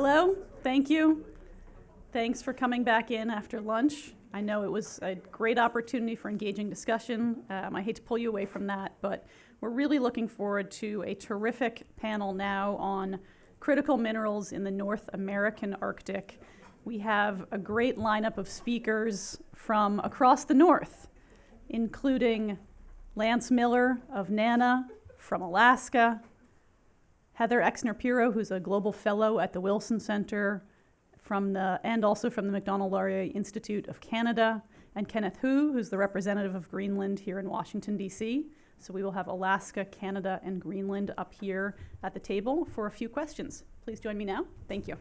Hello, thank you. Thanks for coming back in after lunch. I know it was a great opportunity for engaging discussion. I hate to pull you away from that, but we're really looking forward to a terrific panel now on critical minerals in the North American Arctic. We have a great lineup of speakers from across the North, including Lance Miller of NANA from Alaska, Heather Exner-Piro, who's a global fellow at the Wilson Center and also from the Macdonald-Laurier Institute of Canada, and Kenneth Hu, who's the representative of Greenland here in Washington, D.C. So we will have Alaska, Canada, and Greenland up here at the table for a few questions. Please join me now. Thank you.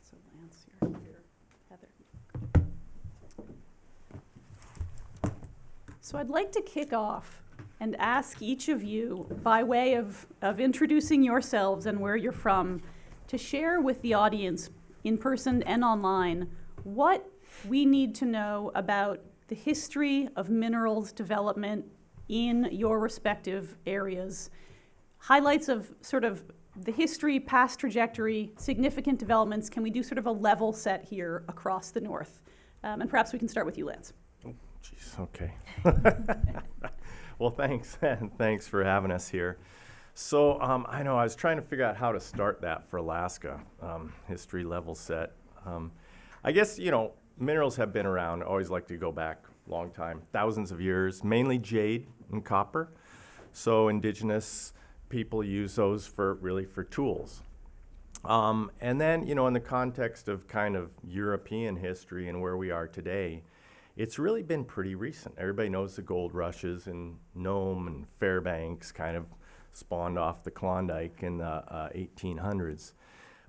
So Lance, you're here. Heather. So I'd like to kick off and ask each of you, by way of introducing yourselves and where you're from, to share with the audience, in person and online, what we need to know about the history of minerals development in your respective areas. Highlights of sort of the history, past trajectory, significant developments. Can we do sort of a level set here across the North? And perhaps we can start with you, Lance. Jeez, okay. Well, thanks. Thanks for having us here. So I know I was trying to figure out how to start that for Alaska, history level set. I guess, minerals have been around. I always like to go back a long time, thousands of years, mainly jade and copper. So indigenous people use those for tools. And then, in the context of kind of European history and where we are today, it's really been pretty recent. Everybody knows the gold rushes in Nome and Fairbanks kind of spawned off the Klondike in the 1800s.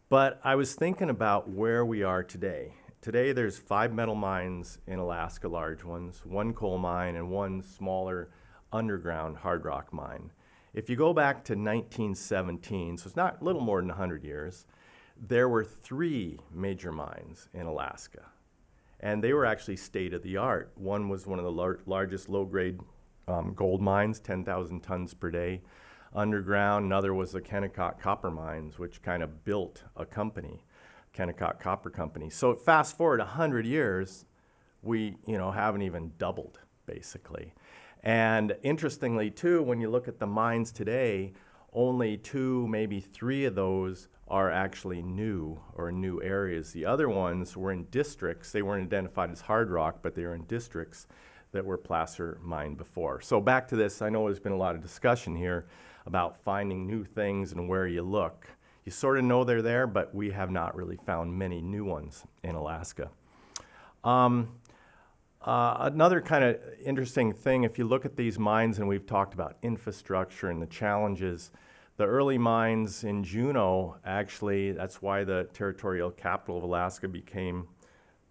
But I was thinking about where we are today. Today there's 5 metal mines in Alaska, large ones, 1 coal mine, and 1 smaller underground hard rock mine. If you go back to 1917, so it's not a little more than 100 years, there were 3 major mines in Alaska. And they were actually state-of-the-art. One was one of the largest low-grade gold mines, 10,000 tons per day, underground. Another was the Kennecott Copper Mines, which kind of built a company, Kennecott Copper Company. So fast forward 100 years, we haven't even doubled, basically. And interestingly, too, when you look at the mines today, only 2, maybe 3 of those are actually new or new areas. The other ones were in districts. They weren't identified as hard rock, but they were in districts that were placer mined before. So back to this, I know there's been a lot of discussion here about finding new things and where you look. You sort of know they're there, but we have not really found many new ones in Alaska. Another kind of interesting thing, if you look at these mines, and we've talked about infrastructure and the challenges, the early mines in Juneau, actually, that's why the territorial capital of Alaska became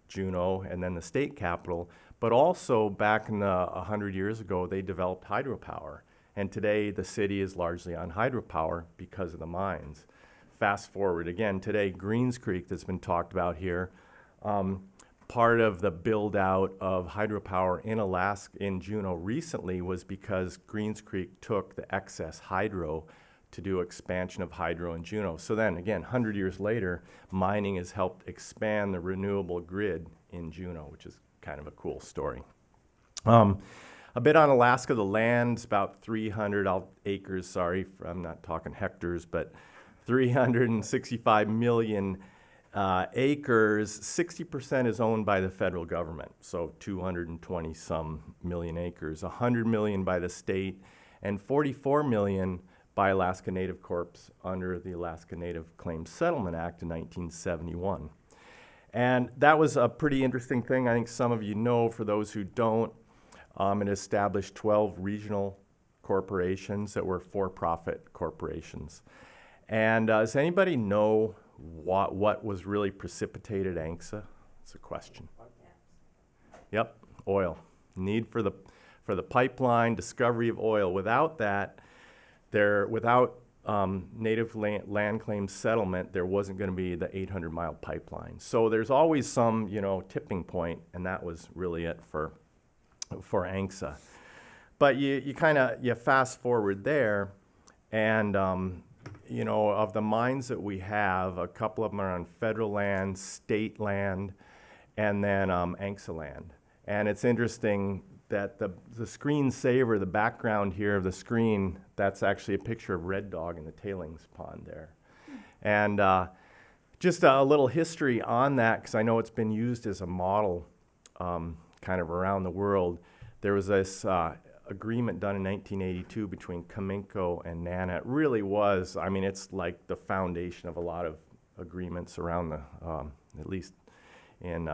Juneau and then the state capital. But also back in 100 years ago, they developed hydropower. And today the city is largely on hydropower because of the mines. Fast forward again, today Greens Creek that's been talked about here, part of the build out of hydropower in Alaska, in Juneau recently was because Greens Creek took the excess hydro to do expansion of hydro in Juneau. So then again, 100 years later, mining has helped expand the renewable grid in Juneau, which is kind of a cool story. A bit on Alaska, the land's about 300 acres, I'm not talking hectares, but 365 million acres. 60% is owned by the federal government, so 220 some million acres, 100 million by the state, and 44 million by Alaska Native Corps under the Alaska Native Claims Settlement Act in 1971. And that was a pretty interesting thing. I think some of you know, for those who don't, it established 12 regional corporations that were for-profit corporations. And does anybody know what was really precipitated ANCSA? That's a question. Yep, oil. Need for the pipeline, discovery of oil. Without that, without native land claim settlement, there wasn't going to be the 800-mile pipeline. So there's always some, tipping point, and that was really it for for ANCSA. But you kind of, you fast forward there, and of the mines that we have, a couple of them are on federal land, state land, and then ANCSA land. And it's interesting that the screensaver, the background here of the screen, that's actually a picture of Red Dog in the tailings pond there. And just a little history on that, because I know it's been used as a model kind of around the world. There was this agreement done in 1982 between Cominco and NANA. It really was, I mean, it's like the foundation of a lot of agreements around the, at least in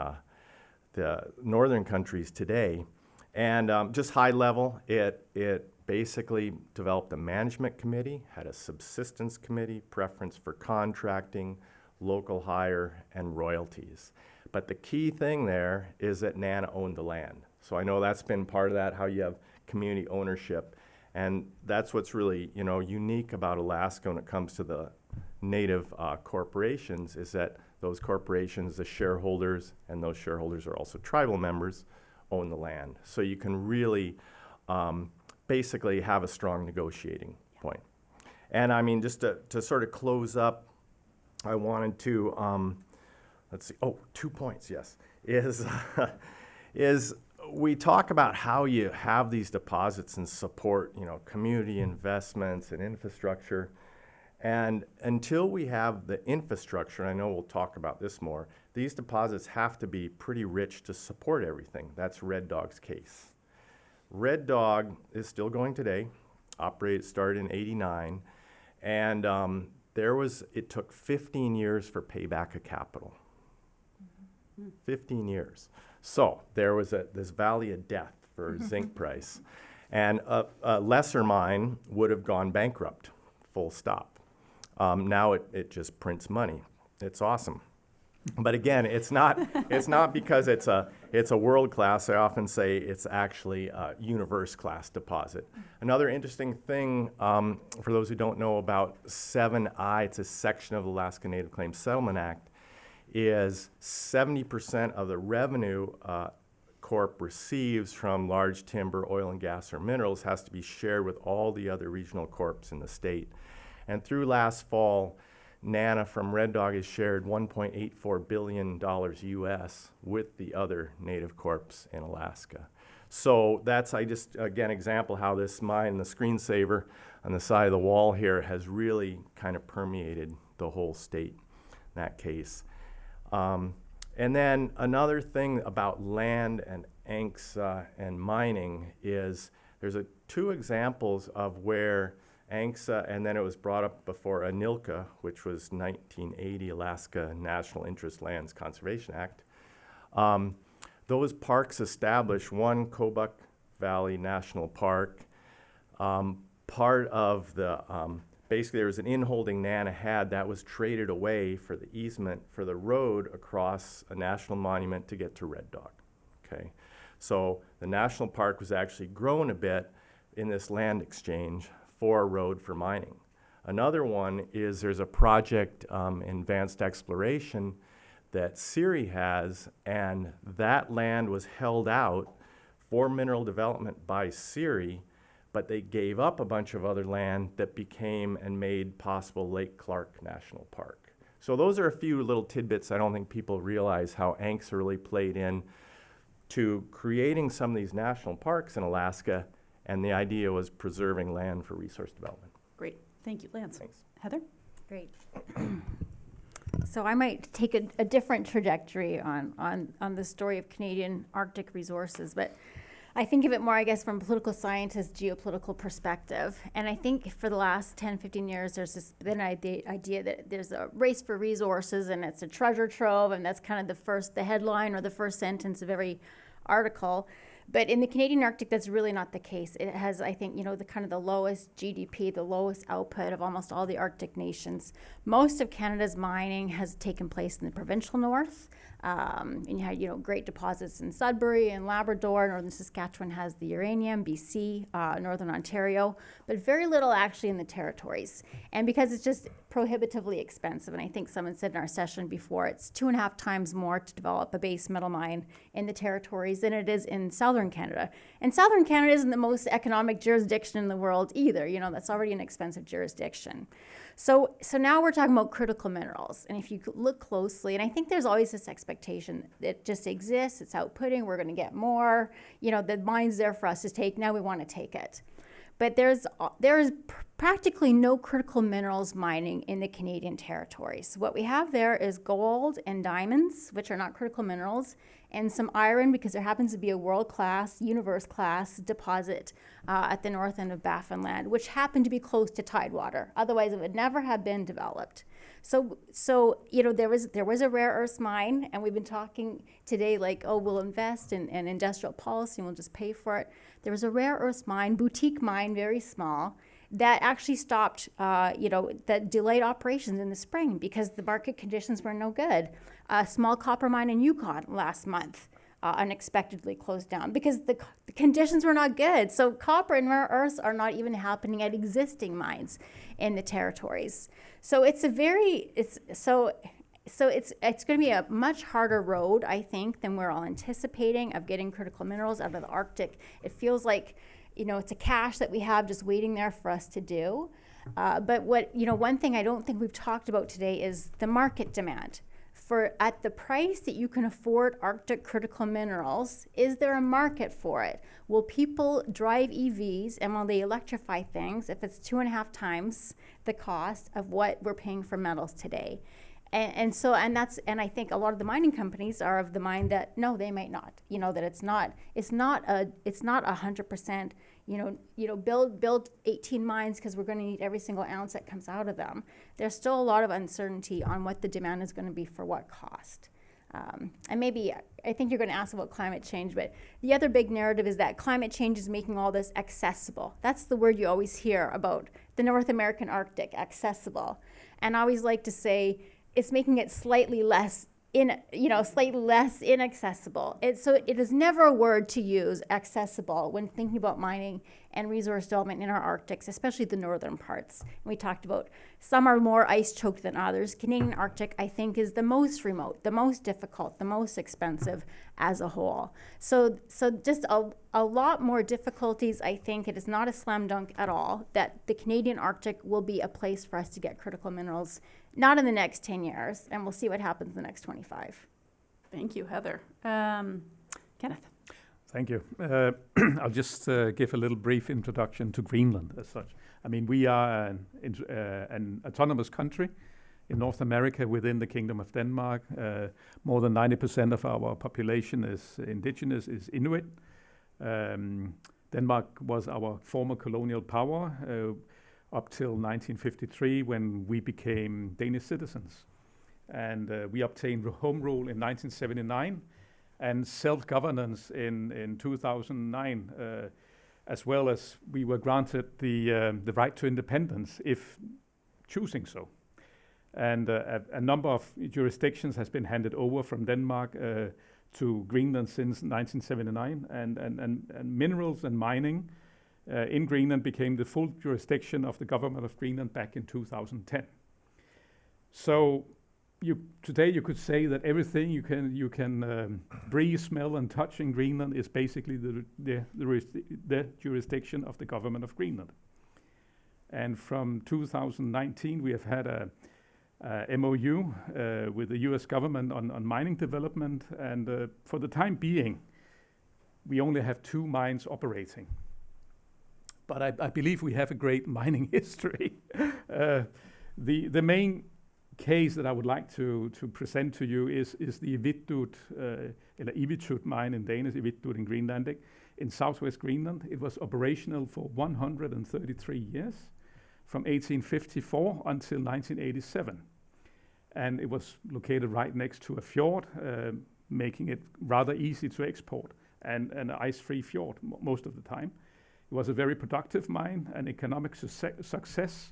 the northern countries today. And just high level, it basically developed a management committee, had a subsistence committee, preference for contracting, local hire, and royalties. But the key thing there is that NANA owned the land. So I know that's been part of that, how you have community ownership. And that's what's really, unique about Alaska when it comes to the native corporations, is that those corporations, the shareholders, and those shareholders are also tribal members, own the land. So you can really basically have a strong negotiating point. And I mean, just to sort of close up, I wanted to, let's see, 2 points, yes, is we talk about how you have these deposits and support, community investments and infrastructure. And until we have the infrastructure, and I know we'll talk about this more, these deposits have to be pretty rich to support everything. That's Red Dog's case. Red Dog is still going today, started in ’89, and it took 15 years for payback of capital. 15 years. So there was this valley of death for zinc price. And a lesser mine would have gone bankrupt, full stop. Now it just prints money. It's awesome. But again, it's not because it's a world class. I often say it's actually a universe class deposit. Another interesting thing, for those who don't know about 7I, it's a section of the Alaska Native Claims Settlement Act, is 70% of the revenue Corp receives from large timber, oil and gas, or minerals has to be shared with all the other regional corps in the state. And through last fall, NANA from Red Dog has shared $1.84 billion US with the other native corps in Alaska. So that's, again, example how this mine, the screensaver on the side of the wall here, has really kind of permeated the whole state in that case. And then another thing about land and ANCSA and mining is there's two examples of where ANCSA, and then it was brought up before ANILCA, which was 1980 Alaska National Interest Lands Conservation Act. Those parks established one Kobuk Valley National Park. Part of the, basically there was an inholding NANA had that was traded away for the easement for the road across a national monument to get to Red Dog, okay? So the national park was actually grown a bit in this land exchange for a road for mining. Another one is there's a project in advanced exploration that CIRI has, and that land was held out for mineral development by CIRI, but they gave up a bunch of other land that became and made possible Lake Clark National Park. So those are a few little tidbits I don't think people realize how ANCSA really played in to creating some of these national parks in Alaska, and the idea was preserving land for resource development. Great. Thank you, Lance. Thanks. Heather? Great. So I might take a different trajectory on the story of Canadian Arctic resources, but I think of it more, I guess, from a political scientist, geopolitical perspective. And I think for the last 10, 15 years, there's been the idea that there's a race for resources and it's a treasure trove, and that's kind of the headline or the first sentence of every article. But in the Canadian Arctic, that's really not the case. It has, I think, the kind of the lowest GDP, the lowest output of almost all the Arctic nations. Most of Canada's mining has taken place in the provincial north. And you had, great deposits in Sudbury and Labrador. Northern Saskatchewan has the uranium, BC, Northern Ontario, but very little actually in the territories. And because it's just prohibitively expensive, and I think someone said in our session before, it's 2.5 times more to develop a base metal mine in the territories than it is in southern Canada. And southern Canada isn't the most economic jurisdiction in the world either. That's already an expensive jurisdiction. So now we're talking about critical minerals. And if you look closely, and I think there's always this expectation that it just exists, it's outputting, we're going to get more, the mine's there for us to take, now we want to take it. But there's practically no critical minerals mining in the Canadian territories. What we have there is gold and diamonds, which are not critical minerals, and some iron, because there happens to be a world-class, universe-class deposit at the north end of Baffinland, which happened to be close to tidewater. Otherwise, it would never have been developed. So there was a rare earths mine, and we've been talking today like, oh, we'll invest in industrial policy and we'll just pay for it. There was a rare earths mine, boutique mine, very small, that actually stopped, that delayed operations in the spring because the market conditions were no good. A small copper mine in Yukon last month unexpectedly closed down because the conditions were not good. So copper and rare earths are not even happening at existing mines in the territories. So it's going to be a much harder road, I think, than we're all anticipating of getting critical minerals out of the Arctic. It feels like, it's a cache that we have just waiting there for us to do. But one thing I don't think we've talked about today is the market demand. At the price that you can afford Arctic critical minerals, is there a market for it? Will people drive EVs, and will they electrify things if it's 2.5 times the cost of what we're paying for metals today? And I think a lot of the mining companies are of the mind that no, they might not. That it's not 100%. Build 18 mines because we're going to need every single ounce that comes out of them. There's still a lot of uncertainty on what the demand is going to be for what cost. And maybe, I think you're going to ask about climate change, but the other big narrative is that climate change is making all this accessible. That's the word you always hear about the North American Arctic, accessible. And I always like to say it's making it slightly less inaccessible. So it is never a word to use, accessible, when thinking about mining and resource development in our Arctics, especially the northern parts. And we talked about some are more ice choked than others. Canadian Arctic, I think, is the most remote, the most difficult, the most expensive as a whole. So just a lot more difficulties, I think. It is not a slam dunk at all that the Canadian Arctic will be a place for us to get critical minerals, not in the next 10 years, and we'll see what happens in the next 25. Thank you, Heather. Kenneth. Thank you. I'll just give a little brief introduction to Greenland as such. I mean, we are an autonomous country in North America within the Kingdom of Denmark. More than 90% of our population is indigenous, is Inuit. Denmark was our former colonial power up till 1953 when we became Danish citizens. And we obtained home rule in 1979 and self-governance in 2009, as well as we were granted the right to independence if choosing so. And a number of jurisdictions has been handed over from Denmark to Greenland since 1979, and minerals and mining in Greenland became the full jurisdiction of the government of Greenland back in 2010. So today you could say that everything you can breathe, smell, and touch in Greenland is basically the jurisdiction of the government of Greenland. And from 2019, we have had a MOU with the U.S. government on mining development, and for the time being, we only have 2 mines operating. But I believe we have a great mining history. The main case that I would like to present to you is the Ivitut mine in Danish, Ivitut in Greenlandic, in southwest Greenland. It was operational for 133 years, from 1854 until 1987. And it was located right next to a fjord, making it rather easy to export, and an ice-free fjord most of the time. It was a very productive mine, an economic success,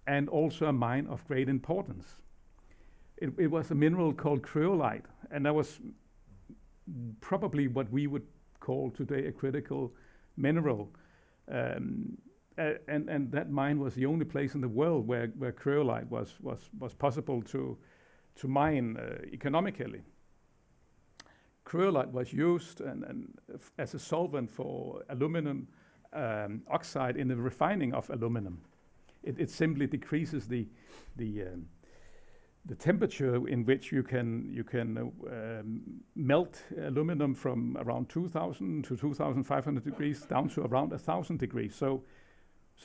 and also a mine of great importance. it was a mineral called cryolite, and that was probably what we would call today a critical mineral. And that mine was the only place in the world where cryolite was possible to mine economically. Cryolite was used as a solvent for aluminum oxide in the refining of aluminum. It simply decreases the temperature in which you can melt aluminum from around 2,000 to 2,500 degrees down to around 1,000 degrees. So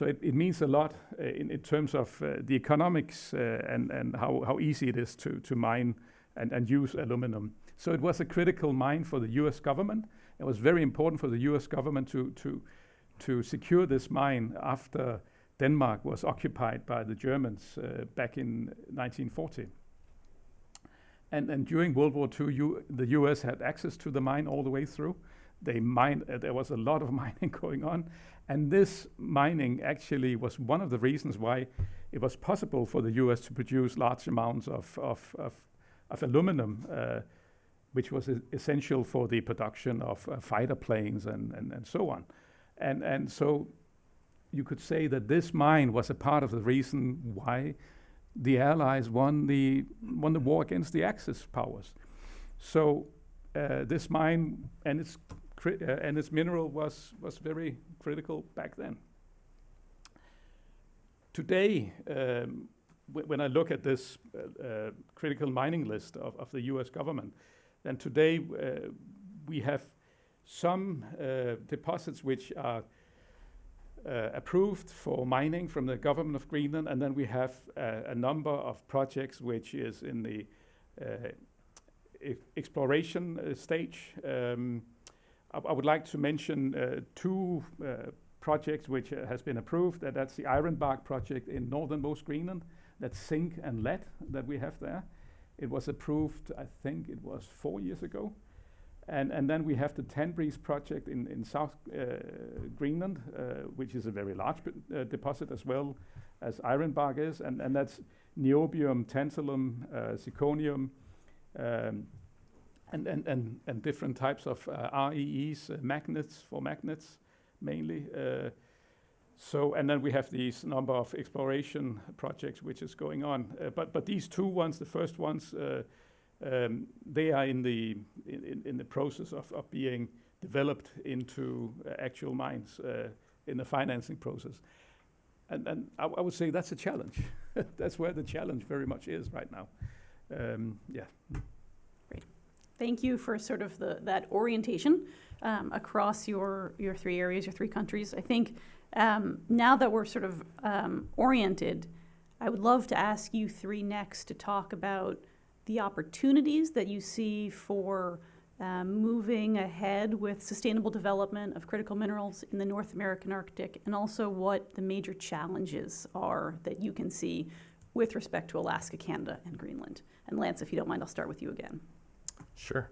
it means a lot in terms of the economics and how easy it is to mine and use aluminum. So it was a critical mine for the U.S. government. It was very important for the U.S. government to secure this mine after Denmark was occupied by the Germans back in 1940. And during World War II, the U.S. had access to the mine all the way through. They mined. There was a lot of mining going on, and this mining actually was one of the reasons why it was possible for the U.S. to produce large amounts of aluminum, which was essential for the production of fighter planes and so on. And so you could say that this mine was a part of the reason why the Allies won the war against the Axis powers. So this mine and its mineral was very critical back then. Today, when I look at this critical mining list of the U.S. government, then today we have some deposits which are approved for mining from the government of Greenland, and then we have a number of projects which is in the exploration stage. I would like to mention two projects which has been approved. That's the Ironbark project in northernmost Greenland. That's zinc and lead that we have there. It was approved, I think it was 4 years ago. And then we have the Tanbreeze project in South Greenland, which is a very large deposit as well as Ironbark is, and that's niobium, tantalum, zirconium, and different types of REEs, magnets mainly. And then we have these number of exploration projects which is going on. But these two ones, the first ones, they are in the process of being developed into actual mines in the financing process. And I would say that's a challenge. That's where the challenge very much is right now. Great. Thank you for sort of that orientation across your three areas, your three countries. I think now that we're sort of oriented, I would love to ask you three next to talk about the opportunities that you see for moving ahead with sustainable development of critical minerals in the North American Arctic, and also what the major challenges are that you can see with respect to Alaska, Canada, and Greenland. And Lance, if you don't mind, I'll start with you again. Sure.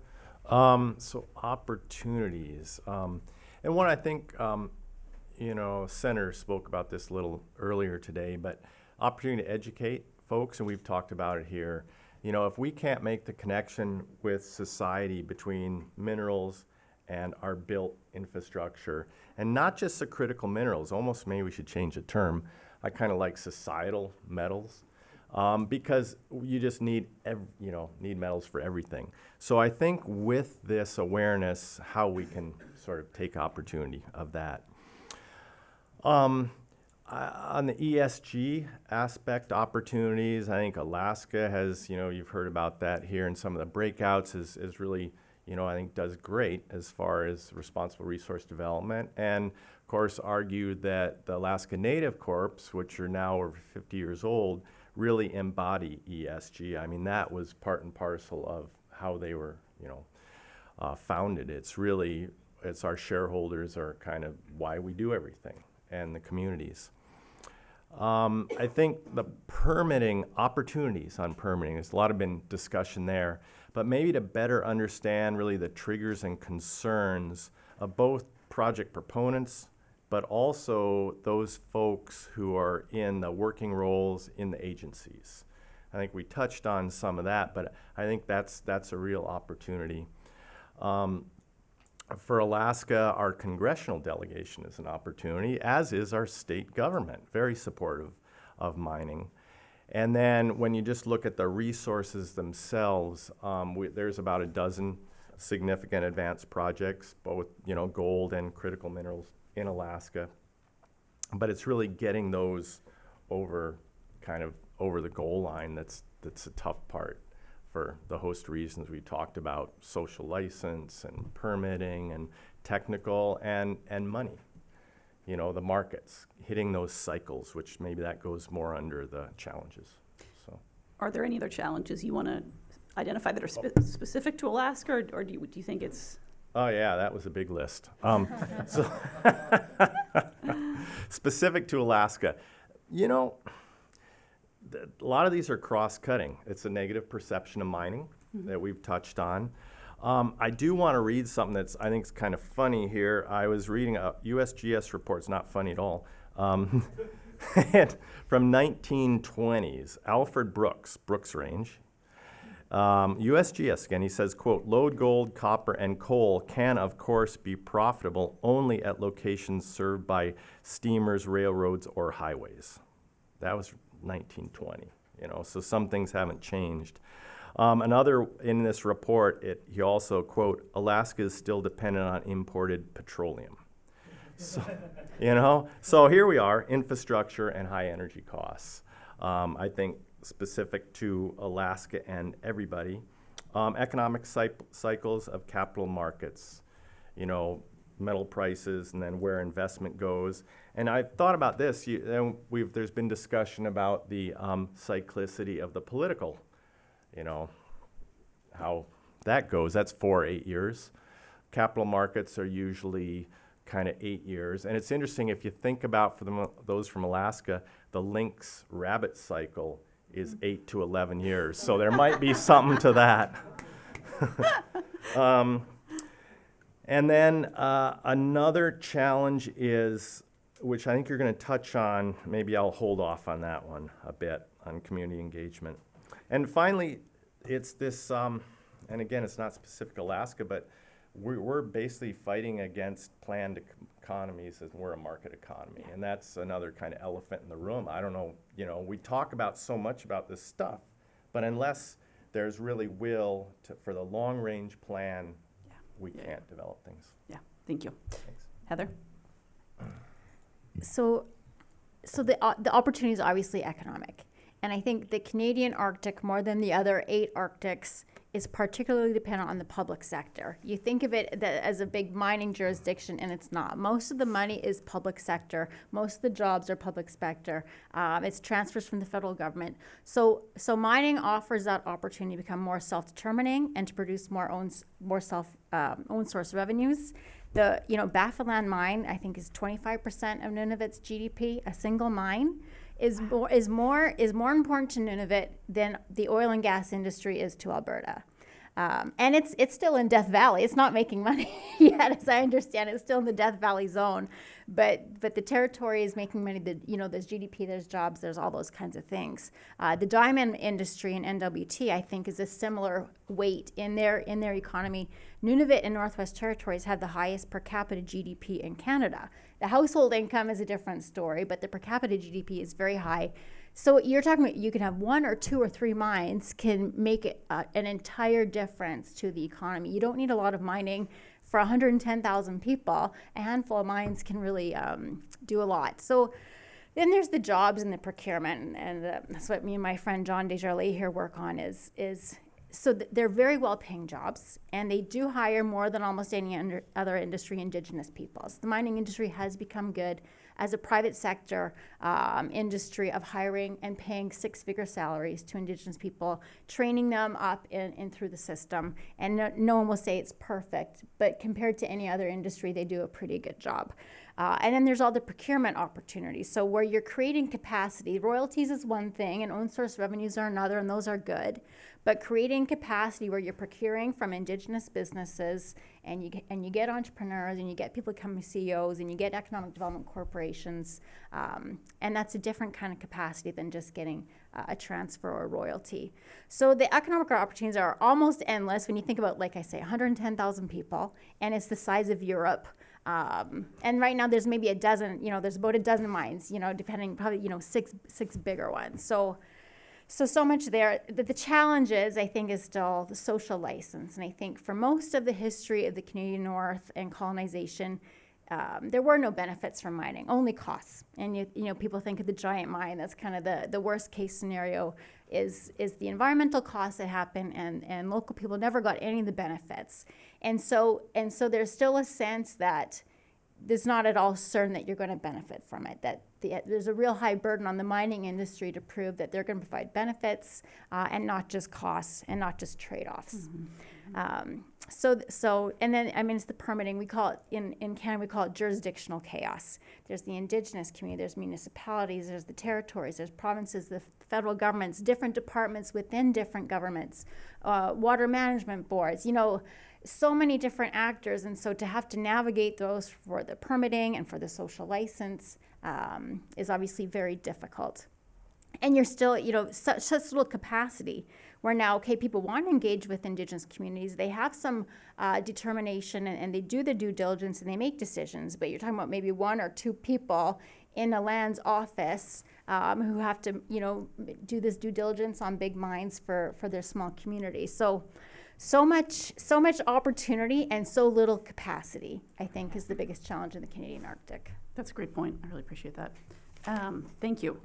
So opportunities. And one, I think, Senator spoke about this a little earlier today, but opportunity to educate folks, and we've talked about it here. If we can't make the connection with society between minerals and our built infrastructure, and not just the critical minerals, almost maybe we should change the term. I kind of like societal metals, because you just need metals for everything. So I think with this awareness, how we can sort of take opportunity of that. On the ESG aspect, opportunities, I think Alaska has, you've heard about that here in some of the breakouts, is really, I think does great as far as responsible resource development. And of course, argued that the Alaska Native Corps, which are now over 50 years old, really embody ESG. I mean, that was part and parcel of how they were, founded. It's our shareholders are kind of why we do everything, and the communities. I think the permitting opportunities on permitting, there's a lot of been discussion there, but maybe to better understand really the triggers and concerns of both project proponents, but also those folks who are in the working roles in the agencies. I think we touched on some of that, but I think that's a real opportunity. For Alaska, our congressional delegation is an opportunity, as is our state government, very supportive of mining. And then when you just look at the resources themselves, there's about a dozen significant advanced projects, both gold and critical minerals in Alaska. But it's really getting those over the goal line that's a tough part for the host reasons we talked about: social license and permitting and technical and money. The markets, hitting those cycles, which maybe that goes more under the challenges. So, Are there any other challenges you want to identify that are specific to Alaska, or do you think it's... Oh yeah, that was a big list. So specific to Alaska, a lot of these are cross-cutting. It's a negative perception of mining that we've touched on. I do want to read something that's I think is kind of funny here. I was reading a USGS report. It's not funny at all. From 1920s, Alfred Brooks Range. USGS, again, he says, quote, "Lode gold, copper, and coal can, of course, be profitable only at locations served by steamers, railroads, or highways." That was 1920, so some things haven't changed. Another, in this report, he also, quote, "Alaska is still dependent on imported petroleum." So, so here we are, infrastructure and high energy costs. I think specific to Alaska and everybody. Economic cycles of capital markets, metal prices, and then where investment goes. And I've thought about this. There's been discussion about the cyclicity of the political, how that goes. That's 4 or 8 years. Capital markets are usually kind of 8 years. And it's interesting, if you think about, for those from Alaska, the lynx rabbit cycle is 8 to 11 years. So there might be something to that. And then another challenge is, which I think you're going to touch on, maybe I'll hold off on that one a bit, on community engagement. And finally, it's this, and again, it's not specific to Alaska, but we're basically fighting against planned economies as we're a market economy. And that's another kind of elephant in the room. I don't know, we talk about so much about this stuff, but unless there's really will for the long-range plan, we can't develop things. Yeah, thank you. Thanks. Heather? So the opportunity is obviously economic. And I think the Canadian Arctic, more than the other 8 Arctics, is particularly dependent on the public sector. You think of it as a big mining jurisdiction, and it's not. Most of the money is public sector. Most of the jobs are public sector. It's transfers from the federal government. So mining offers that opportunity to become more self-determining and to produce more own source revenues. The Baffinland mine, I think, is 25% of Nunavut's GDP. A single mine is more important to Nunavut than the oil and gas industry is to Alberta. And it's still in Death Valley. It's not making money yet, as I understand. It's still in the Death Valley zone. But the territory is making money. There's GDP, there's jobs, there's all those kinds of things. The diamond industry in NWT, I think, is a similar weight in their economy. Nunavut and Northwest Territories have the highest per capita GDP in Canada. The household income is a different story, but the per capita GDP is very high. So you're talking about, you can have 1 or 2 or 3 mines can make it, an entire difference to the economy. You don't need a lot of mining. For 110,000 people, a handful of mines can really do a lot. So then there's the jobs and the procurement, and that's what me and my friend John Desjardins here work on is so they're very well-paying jobs, and they do hire more than almost any other industry Indigenous peoples. The mining industry has become good as a private sector industry of hiring and paying 6-figure salaries to Indigenous people, training them up and through the system. And no one will say it's perfect, but compared to any other industry, they do a pretty good job. And then there's all the procurement opportunities. So where you're creating capacity, royalties is one thing and own source revenues are another, and those are good. But creating capacity where you're procuring from indigenous businesses and you get entrepreneurs and you get people becoming CEOs and you get economic development corporations, and that's a different kind of capacity than just getting a transfer or royalty. So the economic opportunities are almost endless when you think about, like I say, 110,000 people, and it's the size of Europe. And right now there's maybe a dozen, there's about a dozen mines, depending, probably, six bigger ones. So much there. The challenge is, I think, is still the social license. And I think for most of the history of the Canadian North and colonization, there were no benefits from mining, only costs. And people think of the giant mine. That's kind of the worst case scenario is the environmental costs that happen, and local people never got any of the benefits. And so there's still a sense that it's not at all certain that you're going to benefit from it, that there's a real high burden on the mining industry to prove that they're going to provide benefits and not just costs and not just trade-offs. And then, it's the permitting. We call it, in Canada, we call it jurisdictional chaos. There's the Indigenous community, there's municipalities, there's the territories, there's provinces, the federal governments, different departments within different governments, water management boards, so many different actors. And so to have to navigate those for the permitting and for the social license is obviously very difficult. And you're still, such little capacity where now, people want to engage with Indigenous communities. They have some determination and they do the due diligence and they make decisions. But you're talking about maybe one or two people in a lands office who have to, do this due diligence on big mines for their small community. So much opportunity and so little capacity, I think, is the biggest challenge in the Canadian Arctic. That's a great point. I really appreciate that. Thank you.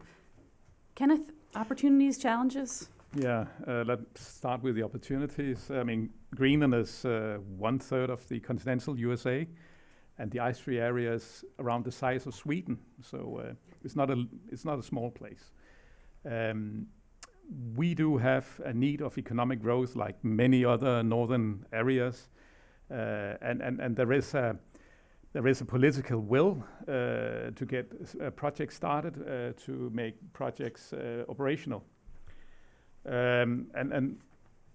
Kenneth, opportunities, challenges? Yeah, let's start with the opportunities. Greenland is 1/3 of the continental USA, and the ice-free area is around the size of Sweden. So it's not a small place. We do have a need of economic growth like many other northern areas, and there is a political will to get projects started, to make projects operational.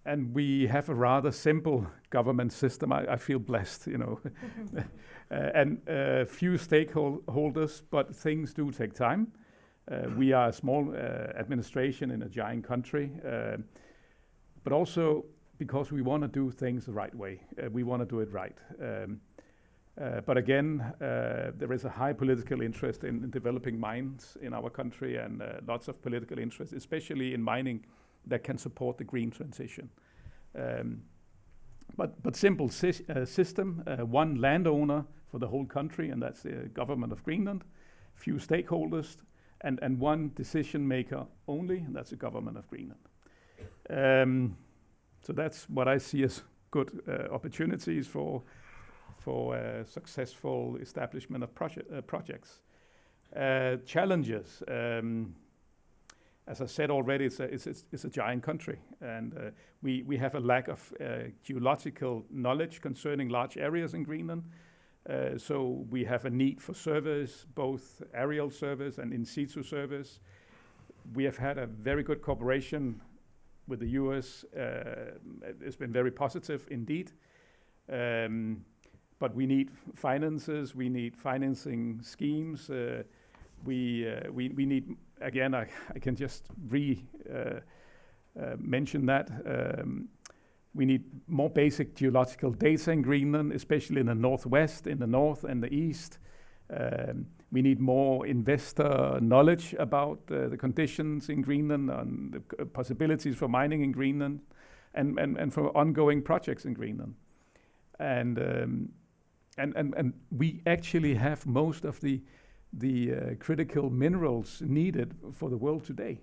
And we have a rather simple government system. I feel blessed, and few stakeholders, but things do take time. We are a small administration in a giant country, but also because we want to do things the right way. We want to do it right. But again, there is a high political interest in developing mines in our country, and lots of political interest, especially in mining that can support the green transition. But simple system, one landowner for the whole country, and that's the government of Greenland, few stakeholders, and one decision maker only, and that's the government of Greenland. So that's what I see as good opportunities for successful establishment of projects. Challenges, as I said already, it's a giant country, and we have a lack of geological knowledge concerning large areas in Greenland. So we have a need for surveys, both aerial surveys and in situ surveys. We have had a very good cooperation with the US. It's been very positive indeed. But we need finances, we need financing schemes. We need, again, I can just mention that. We need more basic geological data in Greenland, especially in the northwest, in the north and the east. We need more investor knowledge about the conditions in Greenland and the possibilities for mining in Greenland and for ongoing projects in Greenland. And we actually have most of the critical minerals needed for the world today.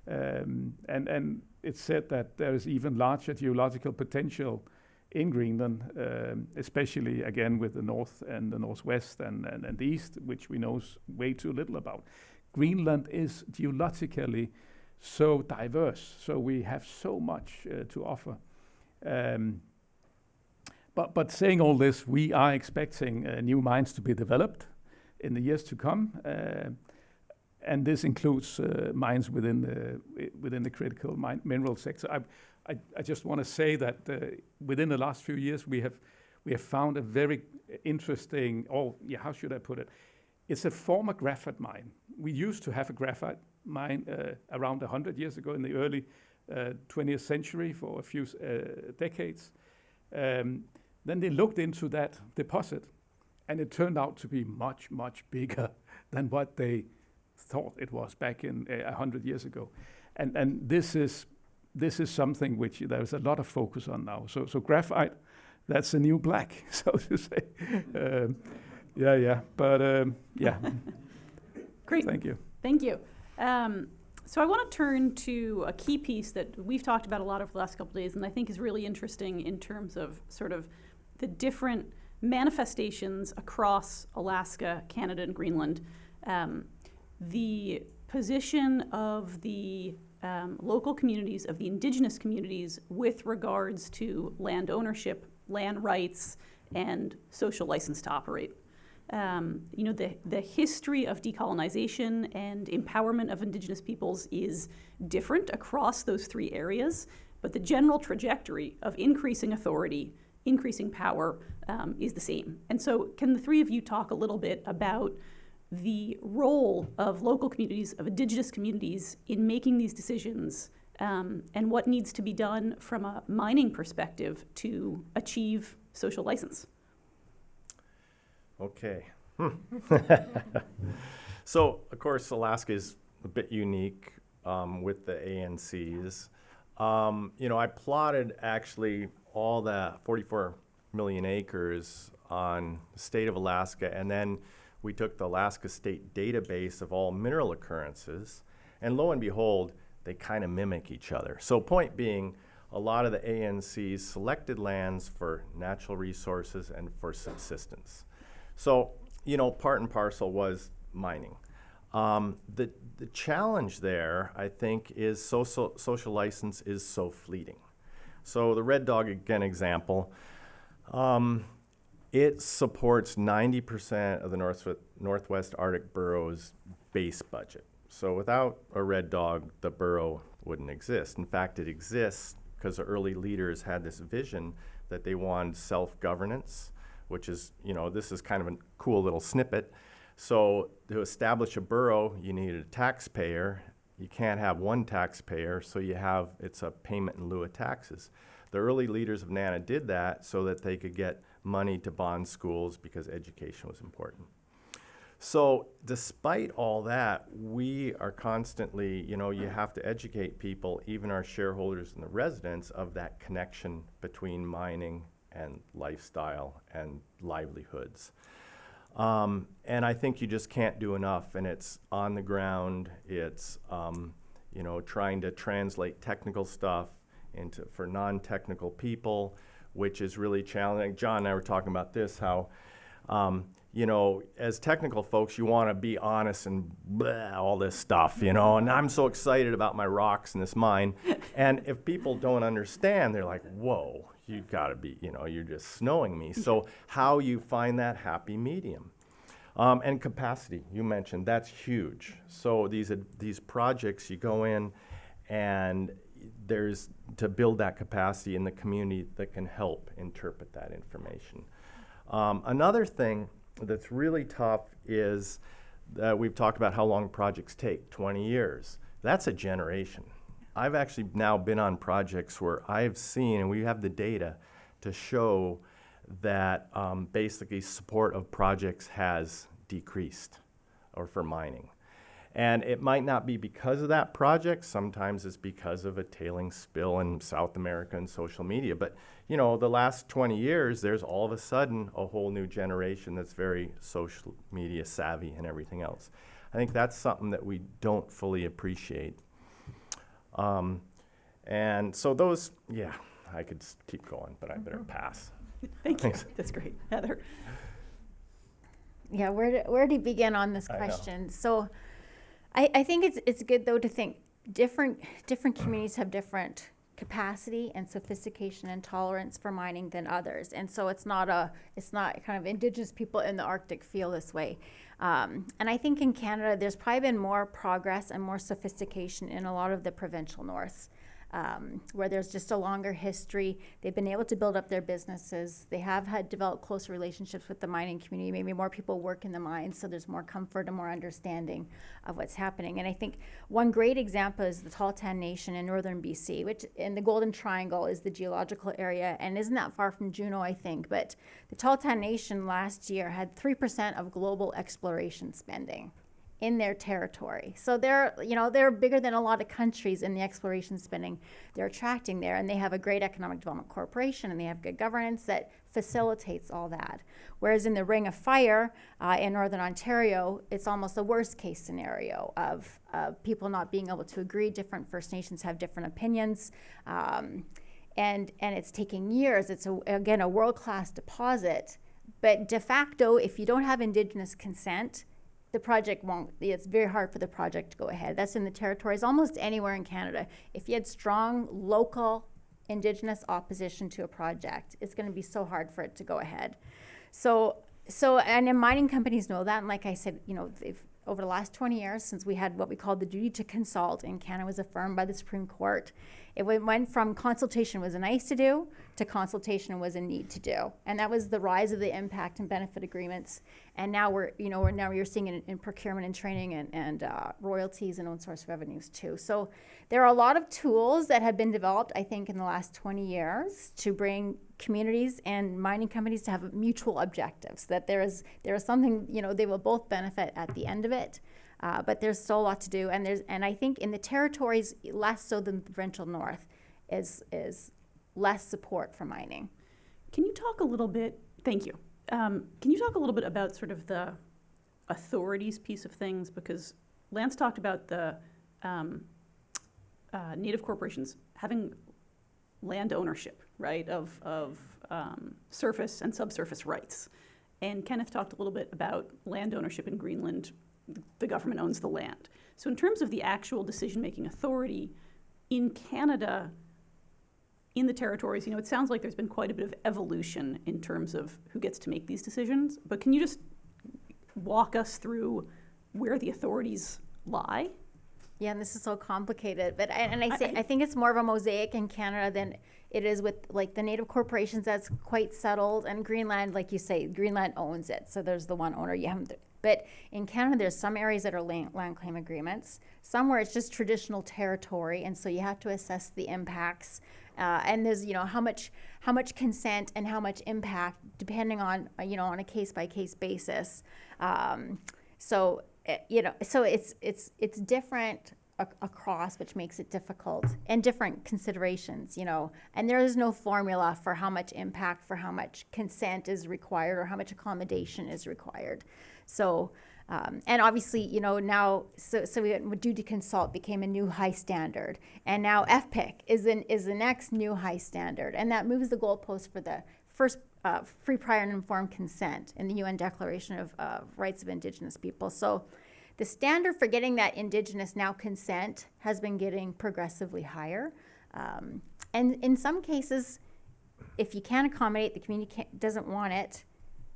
And it's said that there is even larger geological potential in Greenland, especially again with the north and the northwest and the east, which we know way too little about. Greenland is geologically so diverse, so we have so much to offer. But saying all this, we are expecting new mines to be developed. in the years to come. And this includes mines within the critical mineral sector. I just want to say that within the last few years we have found a very interesting, how should I put it? It's a former graphite mine. We used to have a graphite mine around 100 years ago in the early 20th century for a few decades. Then they looked into that deposit, and it turned out to be much, much bigger than what they thought it was back in 100 years ago. And this is something which there's a lot of focus on now. So graphite, that's a new black, so to say. Yeah. Great. Thank you. Thank you. So I want to turn to a key piece that we've talked about a lot over the last couple of days, and I think is really interesting in terms of sort of the different manifestations across Alaska, Canada, and Greenland. The position of the local communities, of the indigenous communities, with regards to land ownership, land rights, and social license to operate. The history of decolonization and empowerment of indigenous peoples is different across those three areas, but the general trajectory of increasing authority, increasing power is the same. And so can the three of you talk a little bit about the role of local communities, of indigenous communities in making these decisions, and what needs to be done from a mining perspective to achieve social license? Okay. So, of course, Alaska is a bit unique with the ANCs. I plotted actually all the 44 million acres on the state of Alaska, and then we took the Alaska State database of all mineral occurrences, and lo and behold, they kind of mimic each other. So point being, a lot of the ANCs selected lands for natural resources and for subsistence. So, part and parcel was mining. The challenge there, I think, is social license is so fleeting. So the Red Dog, again, example, it supports 90% of the Northwest Arctic Burrow's base budget. So without a Red Dog, the burrow wouldn't exist. In fact, it exists because the early leaders had this vision that they wanted self-governance, which is, this is kind of a cool little snippet. So to establish a burrow, you needed a taxpayer. You can't have one taxpayer, so it's a payment in lieu of taxes. The early leaders of NANA did that so that they could get money to bond schools because education was important. So despite all that, we are constantly, you have to educate people, even our shareholders and the residents, of that connection between mining and lifestyle and livelihoods. And I think you just can't do enough, and it's on the ground. It's trying to translate technical stuff for non-technical people, which is really challenging. John and I were talking about this, how as technical folks, you want to be honest and all this stuff, and I'm so excited about my rocks in this mine. And if people don't understand, they're like, whoa, you've got to be, you're just snowing me. So how you find that happy medium. And capacity, you mentioned, that's huge. So these projects, you go in and there's to build that capacity in the community that can help interpret that information. Another thing that's really tough is that we've talked about how long projects take, 20 years. That's a generation. I've actually now been on projects where I've seen, and we have the data to show that basically support of projects has decreased, or for mining. And it might not be because of that project. Sometimes it's because of a tailing spill in South America and social media. But, the last 20 years, there's all of a sudden a whole new generation that's very social media savvy and everything else. I think that's something that we don't fully appreciate. And so those, I could keep going, but I better pass. Thank you. Thanks. That's great. Heather? Yeah, where to begin on this question? So I think it's good, though, to think different communities have different capacity and sophistication and tolerance for mining than others. And so it's not kind of indigenous people in the Arctic feel this way. And I think in Canada, there's probably been more progress and more sophistication in a lot of the provincial norths. Where there's just a longer history. They've been able to build up their businesses. They have had developed closer relationships with the mining community. Maybe more people work in the mines, so there's more comfort and more understanding of what's happening. And I think one great example is the Tahltan Nation in northern BC, which in the Golden Triangle is the geological area and isn't that far from Juneau, I think. But the Tahltan Nation last year had 3% of global exploration spending in their territory. So they're bigger than a lot of countries in the exploration spending they're attracting there, and they have a great economic development corporation, and they have good governance that facilitates all that. Whereas in the Ring of Fire in Northern Ontario, it's almost the worst case scenario of people not being able to agree. Different First Nations have different opinions, and it's taking years. It's again a world-class deposit, but de facto, if you don't have Indigenous consent, the project won't, it's very hard for the project to go ahead. That's in the territories, almost anywhere in Canada. If you had strong local Indigenous opposition to a project, it's going to be so hard for it to go ahead. So and mining companies know that, and like I said, over the last 20 years, since we had what we called the duty to consult in Canada was affirmed by the Supreme Court, it went from consultation was a nice to do to consultation was a need to do. And that was the rise of the impact and benefit agreements. And now you're seeing it in procurement and training and royalties and own source revenues too. So there are a lot of tools that have been developed, I think, in the last 20 years to bring communities and mining companies to have mutual objectives, that there is something, they will both benefit at the end of it. But there's still a lot to do, and I think in the territories, less so than the provincial north, is less support for mining. Can you talk a little bit, thank you, can you talk a little bit about sort of the authorities piece of things? Because Lance talked about the Native corporations having land ownership, right, of surface and subsurface rights. And Kenneth talked a little bit about land ownership in Greenland. The government owns the land. So in terms of the actual decision-making authority in Canada, in the territories, it sounds like there's been quite a bit of evolution in terms of who gets to make these decisions. But can you just walk us through where the authorities lie? Yeah, and this is so complicated. But I think it's more of a mosaic in Canada than it is with like the Native corporations. That's quite settled, and Greenland, like you say, Greenland owns it. So there's the one owner. But in Canada, there's some areas that are land claim agreements, some where it's just traditional territory, and so you have to assess the impacts. And there's how much consent and how much impact depending on on a case by case basis. So it's different across, which makes it difficult, and different considerations, and there is no formula for how much impact, for how much consent is required, or how much accommodation is required. So, and obviously, now, so we duty consult became a new high standard, and now FPIC is the next new high standard, and that moves the goalpost for the first free, prior, and informed consent in the UN Declaration of Rights of Indigenous People. So the standard for getting that Indigenous now consent has been getting progressively higher. And in some cases, if you can't accommodate, the community doesn't want it,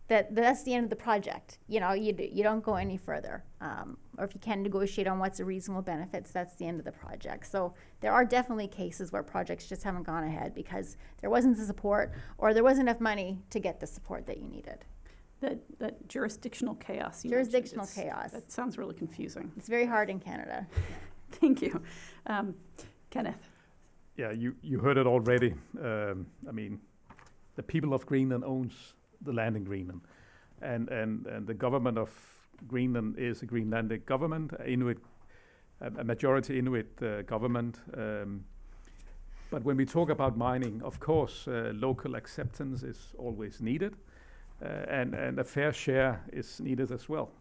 that's the end of the project. You don't go any further. Or if you can't negotiate on what's a reasonable benefits, that's the end of the project. So there are definitely cases where projects just haven't gone ahead because there wasn't the support or there wasn't enough money to get the support that you needed. That jurisdictional chaos. Jurisdictional chaos. That sounds really confusing. It's very hard in Canada. Thank you. Kenneth. Yeah, you heard it already. The people of Greenland owns the land in Greenland, and the government of Greenland is a Greenlandic government, a majority Inuit government. But when we talk about mining, of course, local acceptance is always needed. And a fair share is needed as well.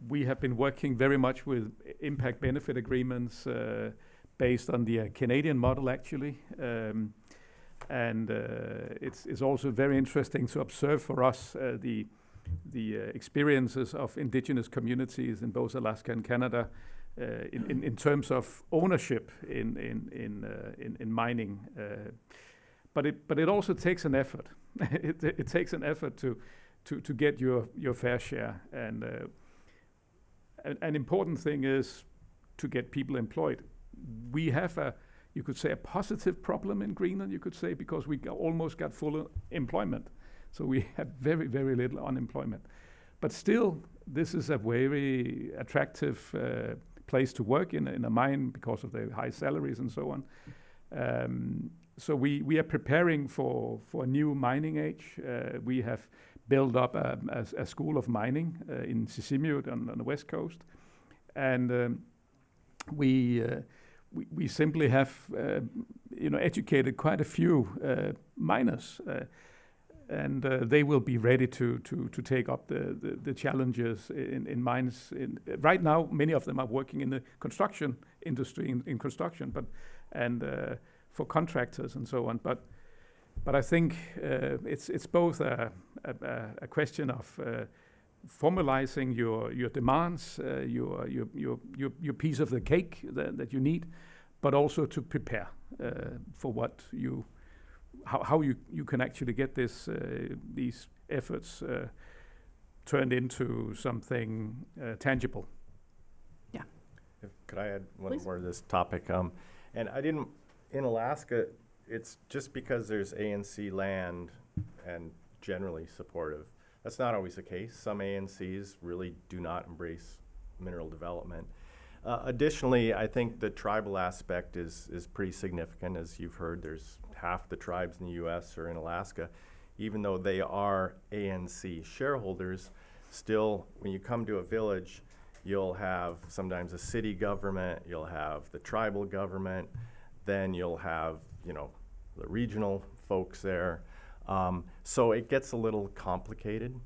We have been working very much with impact benefit agreements based on the Canadian model, actually. It's also very interesting to observe for us the experiences of Indigenous communities in both Alaska and Canada in terms of ownership in mining. But it also takes an effort. It takes an effort to get your fair share. And an important thing is to get people employed. We have you could say a positive problem in Greenland, you could say, because we almost got full employment. So we have very, very little unemployment. But still, this is a very attractive place to work in a mine because of the high salaries and so on. So we are preparing for a new mining age. We have built up a school of mining in Sisimiut on the west coast. And we simply have educated quite a few miners, and they will be ready to take up the challenges in mines. Right now, many of them are working in the construction industry in construction, for contractors and so on. But I think it's both a question of formalizing your demands, your piece of the cake that you need, but also to prepare for how you can actually get these efforts turned into something tangible. Yeah. Could I add one Please. more to this topic? And I didn't, in Alaska, it's just because there's ANC land and generally supportive. That's not always the case. Some ANCs really do not embrace mineral development. Additionally, I think the tribal aspect is pretty significant. As you've heard, there's half the tribes in the U.S. are in Alaska. Even though they are ANC shareholders, still, when you come to a village, you'll have sometimes a city government, you'll have the tribal government, then you'll have, the regional folks there. So it gets a little complicated,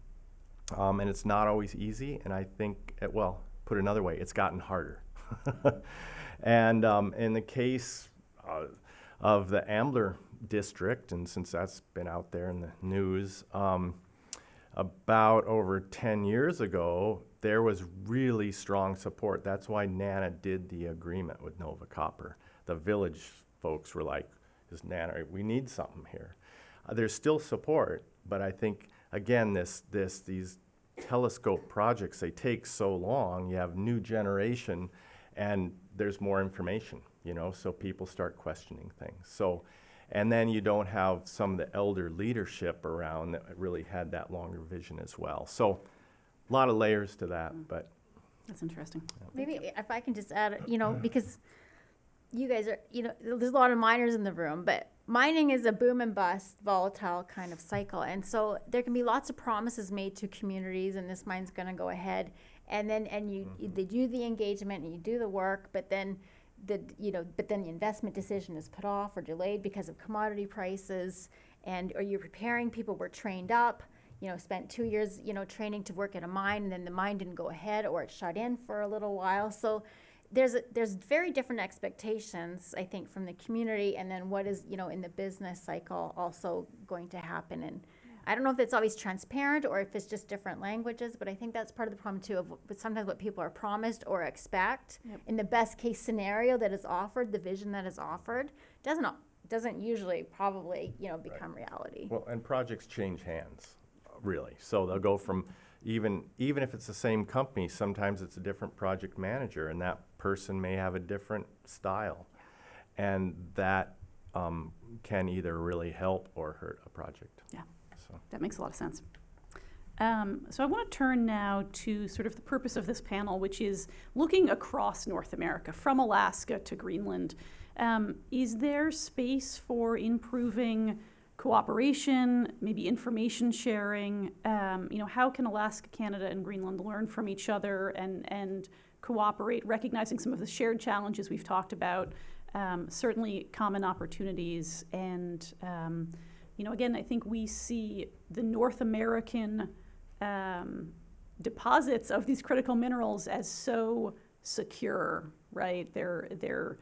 and it's not always easy. And I think, put another way, it's gotten harder. And in the case of the Ambler district, and since that's been out there in the news, about over 10 years ago, there was really strong support. That's why NANA did the agreement with Nova Copper. The village folks were like, we need something here. There's still support, but I think, again, these telescope projects, they take so long. You have new generation, and there's more information, so people start questioning things. So, and then you don't have some of the elder leadership around that really had that longer vision as well. So, a lot of layers to that, but. That's interesting. Maybe if I can just add, because you guys are, there's a lot of miners in the room, but mining is a boom and bust, volatile kind of cycle. And so there can be lots of promises made to communities, and this mine's going to go ahead. And then, they do the engagement and you do the work, but then the investment decision is put off or delayed because of commodity prices. Or you're preparing, people were trained up, spent 2 years, training to work at a mine, and then the mine didn't go ahead, or it shut in for a little while. So there's very different expectations, I think, from the community, and then what is, in the business cycle also going to happen. And I don't know if it's always transparent or if it's just different languages, but I think that's part of the problem too, of sometimes what people are promised or expect. Yep. In the best case scenario that is offered, the vision that is offered, doesn't usually probably, become reality. Well, and projects change hands, really. So they'll go from, even if it's the same company, sometimes it's a different project manager, and that person may have a different style. And that can either really help or hurt a project. Yeah. So. That makes a lot of sense. So I want to turn now to sort of the purpose of this panel, which is looking across North America, from Alaska to Greenland. Is there space for improving cooperation, maybe information sharing? How can Alaska, Canada, and Greenland learn from each other and cooperate, recognizing some of the shared challenges we've talked about, certainly common opportunities, and again, I think we see the North American deposits of these critical minerals as so secure, right? They're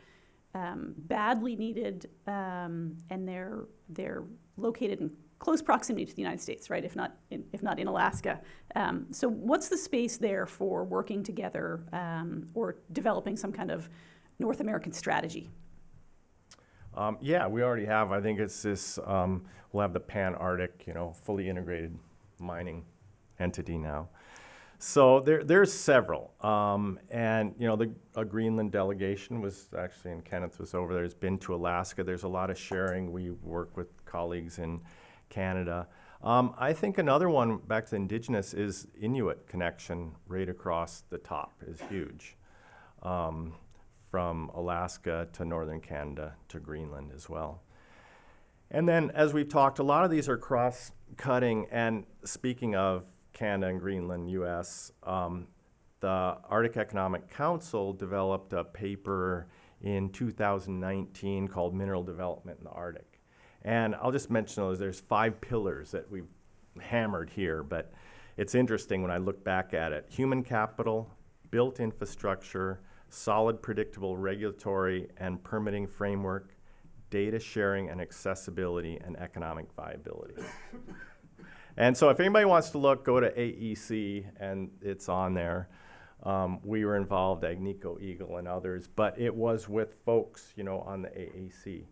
badly needed, and they're located in close proximity to the United States, right? If not in Alaska. So what's the space there for working together or developing some kind of North American strategy? Yeah, we already have. I think it's this, we'll have the Pan-Arctic, fully integrated mining entity now. So there's several. And, a Greenland delegation was actually, and Kenneth was over there, has been to Alaska. There's a lot of sharing. We work with colleagues in Canada. I think another one, back to Indigenous, is Inuit connection right across the top is huge. From Alaska to northern Canada to Greenland as well. And then, as we've talked, a lot of these are cross-cutting. And speaking of Canada and Greenland, U.S., the Arctic Economic Council developed a paper in 2019 called Mineral Development in the Arctic. And I'll just mention those. There's 5 pillars that we've hammered here, but it's interesting when I look back at it. Human capital, built infrastructure, solid, predictable regulatory and permitting framework, data sharing and accessibility, and economic viability. And so if anybody wants to look, go to AEC, and it's on there. We were involved, Agnico Eagle and others, but it was with folks, on the AEC.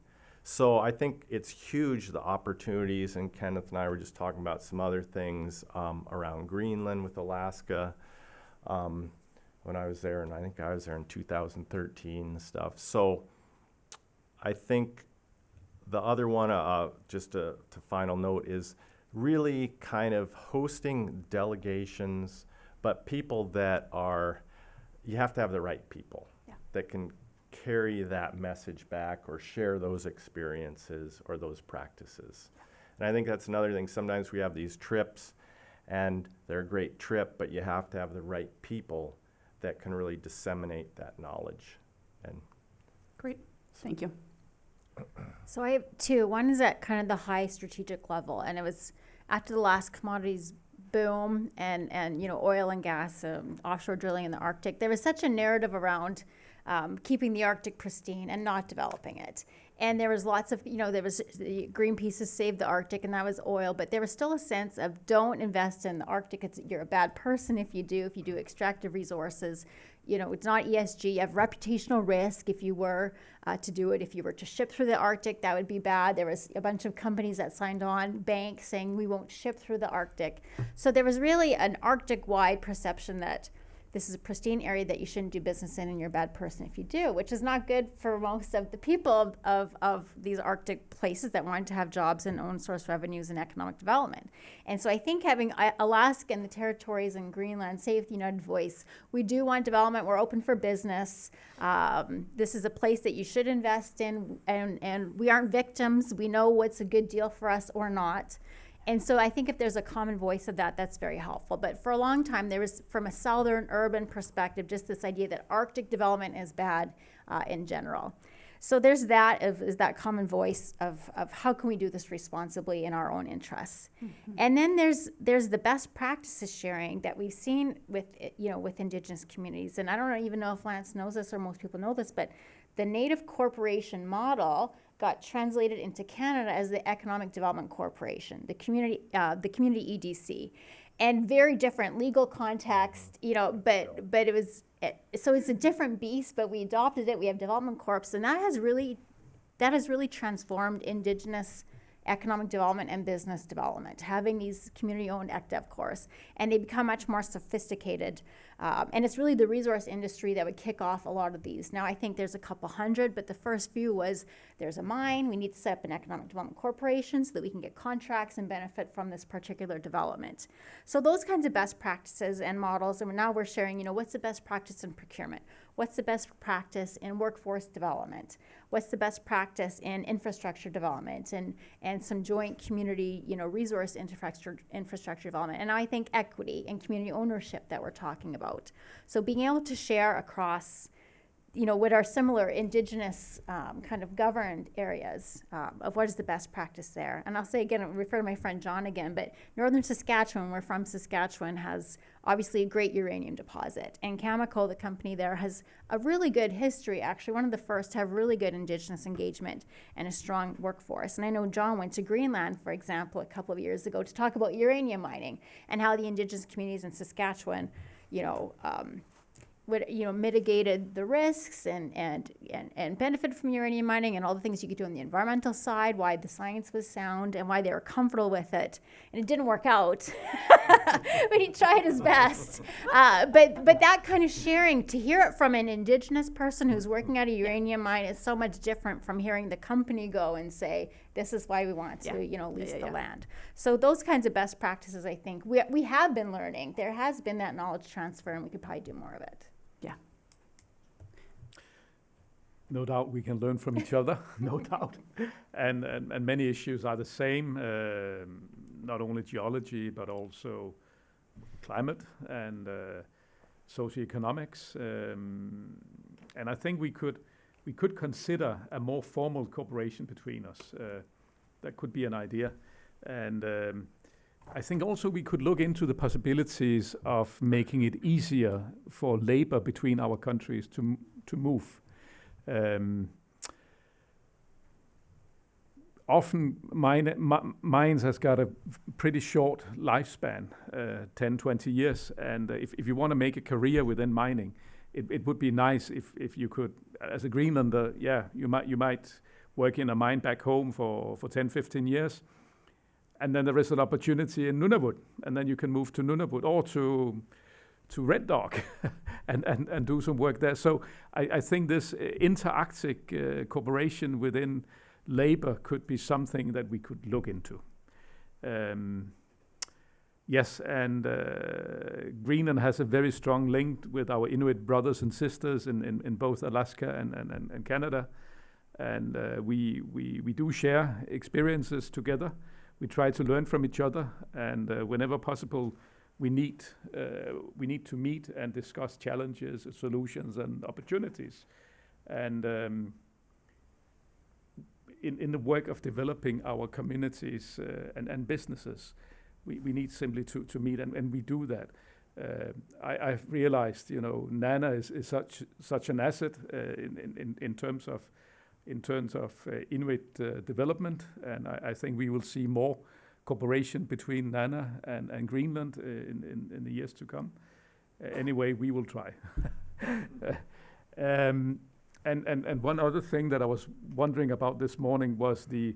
So I think it's huge, the opportunities, and Kenneth and I were just talking about some other things around Greenland with Alaska. When I was there, and I think I was there in 2013 and stuff. So I think the other one, just to final note, is really kind of hosting delegations, but people that you have to have the right people that can carry that message back or share those experiences or those practices. And I think that's another thing. Sometimes we have these trips, and they're a great trip, but you have to have the right people that can really disseminate that knowledge. And Great, thank you. So I have 2. One is at kind of the high strategic level, and it was after the last commodities boom and oil and gas, offshore drilling in the Arctic. There was such a narrative around keeping the Arctic pristine and not developing it. And there was lots of, there was Greenpeace saved the Arctic, and that was oil, but there was still a sense of don't invest in the Arctic. You're a bad person if you do extractive resources. It's not ESG. You have reputational risk if you were to do it. If you were to ship through the Arctic, that would be bad. There was a bunch of companies that signed on, banks saying we won't ship through the Arctic. So there was really an Arctic-wide perception that this is a pristine area that you shouldn't do business in, and you're a bad person if you do, which is not good for most of the people of these Arctic places that wanted to have jobs and own source revenues and economic development. And so I think having Alaska and the territories and Greenland say with the united voice, we do want development, we're open for business, this is a place that you should invest in, and we aren't victims, we know what's a good deal for us or not. And so I think if there's a common voice of that, that's very helpful. But for a long time, there was, from a southern urban perspective, just this idea that Arctic development is bad in general. So there's that common voice of how can we do this responsibly in our own interests. Mm-hmm. And then there's the best practices sharing that we've seen with Indigenous communities. And I don't even know if Lance knows this or most people know this, but the Native Corporation model got translated into Canada as the Economic Development Corporation, the community EDC, and very different legal context, but it was, so it's a different beast, but we adopted it. We have development corps, and that has really transformed Indigenous economic development and business development, having these community-owned ECDEV corps, and they become much more sophisticated. And it's really the resource industry that would kick off a lot of these. Now, I think there's a couple hundred, but the first view was there's a mine, we need to set up an economic development corporation so that we can get contracts and benefit from this particular development. So those kinds of best practices and models, and now we're sharing, what's the best practice in procurement? What's the best practice in workforce development? What's the best practice in infrastructure development and some joint community, resource infrastructure development? And I think equity and community ownership that we're talking about. So being able to share across what are similar indigenous kind of governed areas of what is the best practice there. And I'll say again, I'll refer to my friend John again, but northern Saskatchewan, we're from Saskatchewan, has obviously a great uranium deposit. And Cameco, the company there, has a really good history, actually, one of the first to have really good indigenous engagement and a strong workforce. And I know John went to Greenland, for example, a couple of years ago to talk about uranium mining and how the indigenous communities in Saskatchewan, mitigated the risks and benefited from uranium mining and all the things you could do on the environmental side, why the science was sound and why they were comfortable with it. And it didn't work out, but he tried his best. But that kind of sharing, to hear it from an indigenous person who's working at a uranium mine is so much different from hearing the company go and say, this is why we want to, lease the land. So those kinds of best practices, I think, we have been learning. There has been that knowledge transfer, and we could probably do more of it. Yeah. No doubt we can learn from each other, no doubt. And many issues are the same, not only geology, but also climate and socioeconomics. And I think we could consider a more formal cooperation between us. That could be an idea. And I think also we could look into the possibilities of making it easier for labor between our countries to move. Often mines has got a pretty short lifespan, 10, 20 years. And if you want to make a career within mining, it would be nice if you could, as a Greenlander, you might work in a mine back home for 10, 15 years. And then there is an opportunity in Nunavut, and then you can move to Nunavut or to Red Dog and do some work there. So I think this inter-Arctic cooperation within labor could be something that we could look into. Yes, and Greenland has a very strong link with our Inuit brothers and sisters in both Alaska and Canada. And we do share experiences together. We try to learn from each other, and whenever possible, we need to meet and discuss challenges, solutions, and opportunities. And in the work of developing our communities and businesses, we need simply to meet, and we do that. I've realized, NANA is such an asset in terms of Inuit development, and I think we will see more cooperation between NANA and Greenland in the years to come. Anyway, we will try. And one other thing that I was wondering about this morning was the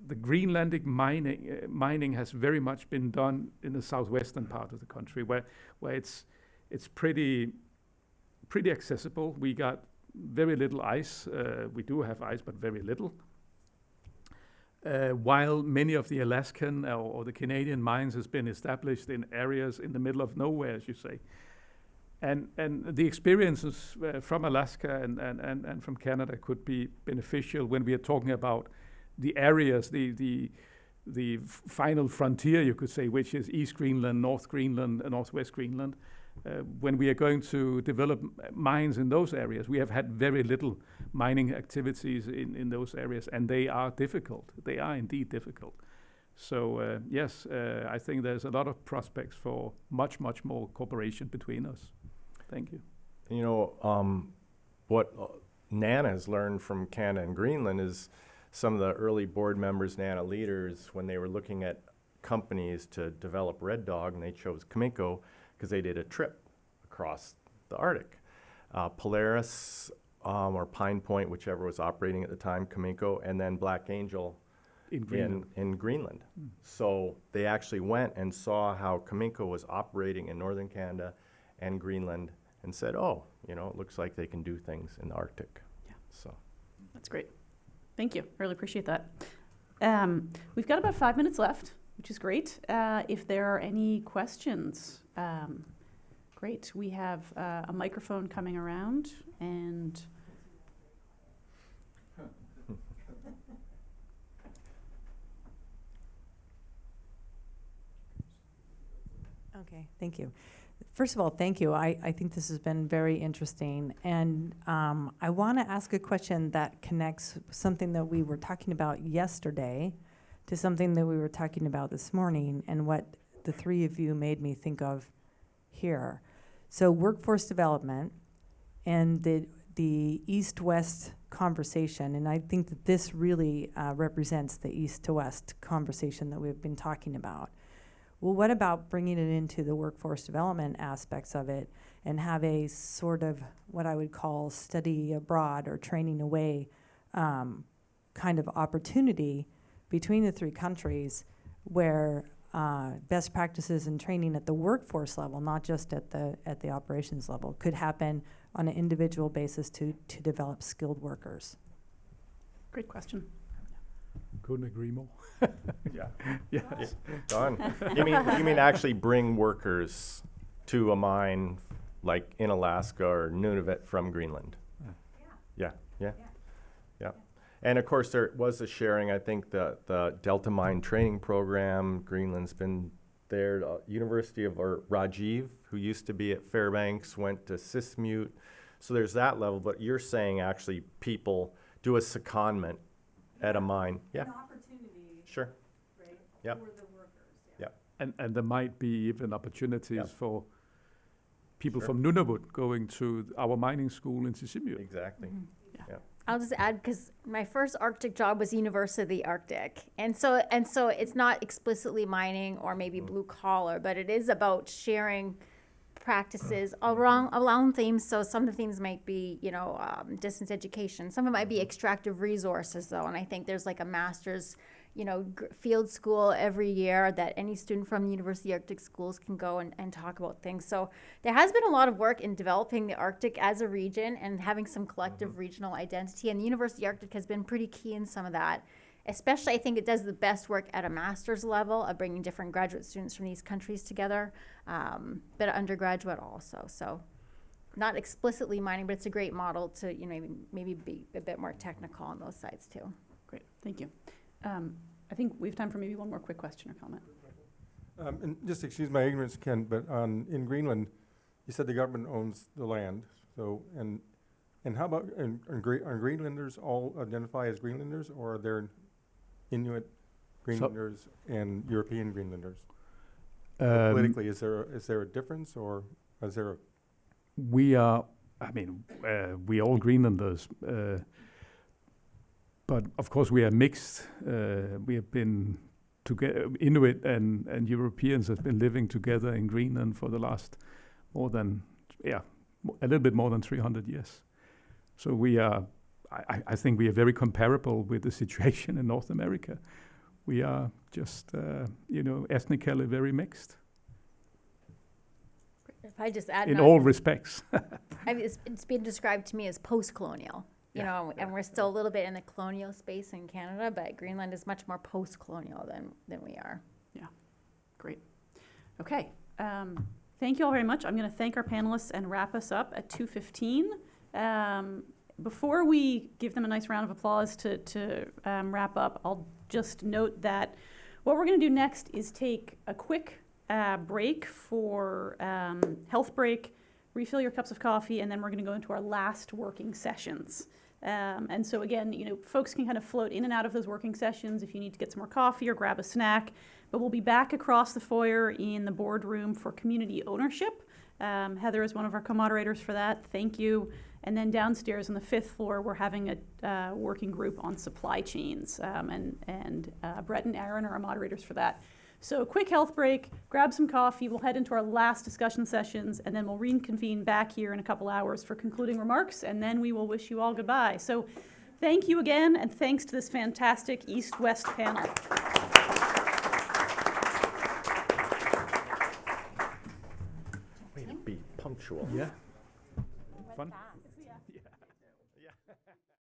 Greenlandic mining has very much been done in the southwestern part of the country, where it's pretty accessible. We got very little ice. We do have ice, but very little. While many of the Alaskan or the Canadian mines has been established in areas in the middle of nowhere, as you say. And the experiences from Alaska and from Canada could be beneficial when we are talking about the areas, the final frontier, you could say, which is East Greenland, North Greenland, and Northwest Greenland. When we are going to develop mines in those areas, we have had very little mining activities in those areas, and they are difficult. They are indeed difficult. So yes, I think there's a lot of prospects for much more cooperation between us. Thank you. What NANA has learned from Canada and Greenland is some of the early board members, NANA leaders, when they were looking at companies to develop Red Dog, and they chose Cameco because they did a trip across the Arctic. Polaris or Pine Point, whichever was operating at the time, Cameco, and then Black Angel in Greenland. So they actually went and saw how Cameco was operating in northern Canada and Greenland and said, it looks like they can do things in the Arctic. Yeah. So that's great. Thank you. I really appreciate that. We've got about 5 minutes left, which is great. If there are any questions, great. We have a microphone coming around, and okay, thank you. First of all, thank you. I think this has been very interesting. And I want to ask a question that connects something that we were talking about yesterday to something that we were talking about this morning and what the three of you made me think of here. So workforce development and the East-West conversation, and I think that this really represents the East to West conversation that we've been talking about. Well, what about bringing it into the workforce development aspects of it and have a sort of what I would call study abroad or training away kind of opportunity between the three countries where best practices and training at the workforce level, not just at the operations level, could happen on an individual basis to develop skilled workers? Great question. Couldn't agree more. Yeah. Yes. Done. You mean actually bring workers to a mine like in Alaska or Nunavut from Greenland? Yeah. And of course, there was a sharing. I think the Delta Mine Training Program, Greenland's been there. University of Rajiv, who used to be at Fairbanks, went to Sismute. So there's that level. But you're saying actually people do a secondment at a mine. Yeah. An opportunity, Sure. right, Yep. for the workers. Yep. And there might be even opportunities Yep. for people Sure. from Nunavut going to our mining school in Sisimiut. Exactly. I'll just add, because my first Arctic job was University of the Arctic. And so it's not explicitly mining or maybe blue collar, but it is about sharing practices around themes. So some of the themes might be, distance education. Some of it might be extractive resources, though. And I think there's like a master's, field school every year that any student from the University Arctic schools can go and talk about things. So there has been a lot of work in developing the Arctic as a region and having some collective regional identity. And the University Arctic has been pretty key in some of that. Especially, I think it does the best work at a master's level of bringing different graduate students from these countries together, but undergraduate also. So not explicitly mining, but it's a great model to, maybe be a bit more technical on those sides too. Great, thank you. I think we have time for maybe one more quick question or comment. And just excuse my ignorance, Ken, but in Greenland, you said the government owns the land. So, and how about, are Greenlanders all identify as Greenlanders, or are there Inuit Greenlanders and European Greenlanders? Politically, is there a difference, or is there a... We are all Greenlanders, but of course we are mixed. We have been together, Inuit and Europeans have been living together in Greenland for the last a little bit more than 300 years. So we are, I think we are very comparable with the situation in North America. We are just, ethnically very mixed If I just add in all respects. it's been described to me as post-colonial, and we're still a little bit in the colonial space in Canada, but Greenland is much more post-colonial than we are. Yeah, great. Okay, thank you all very much. I'm going to thank our panelists and wrap us up at 2:15. Before we give them a nice round of applause to wrap up, I'll just note that what we're going to do next is take a quick break for health break, refill your cups of coffee, and then we're going to go into our last working sessions. And so again, folks can kind of float in and out of those working sessions if you need to get some more coffee or grab a snack. But we'll be back across the foyer in the boardroom for community ownership. Heather is one of our co-moderators for that. Thank you. And then downstairs on the 5th floor, we're having a working group on supply chains. And Brett and Aaron are our moderators for that. So quick health break, grab some coffee, we'll head into our last discussion sessions, and then we'll reconvene back here in a couple hours for concluding remarks, and then we will wish you all goodbye. So thank you again, and thanks to this fantastic East-West panel. Way to be punctual. Yeah. Went Fun. fast.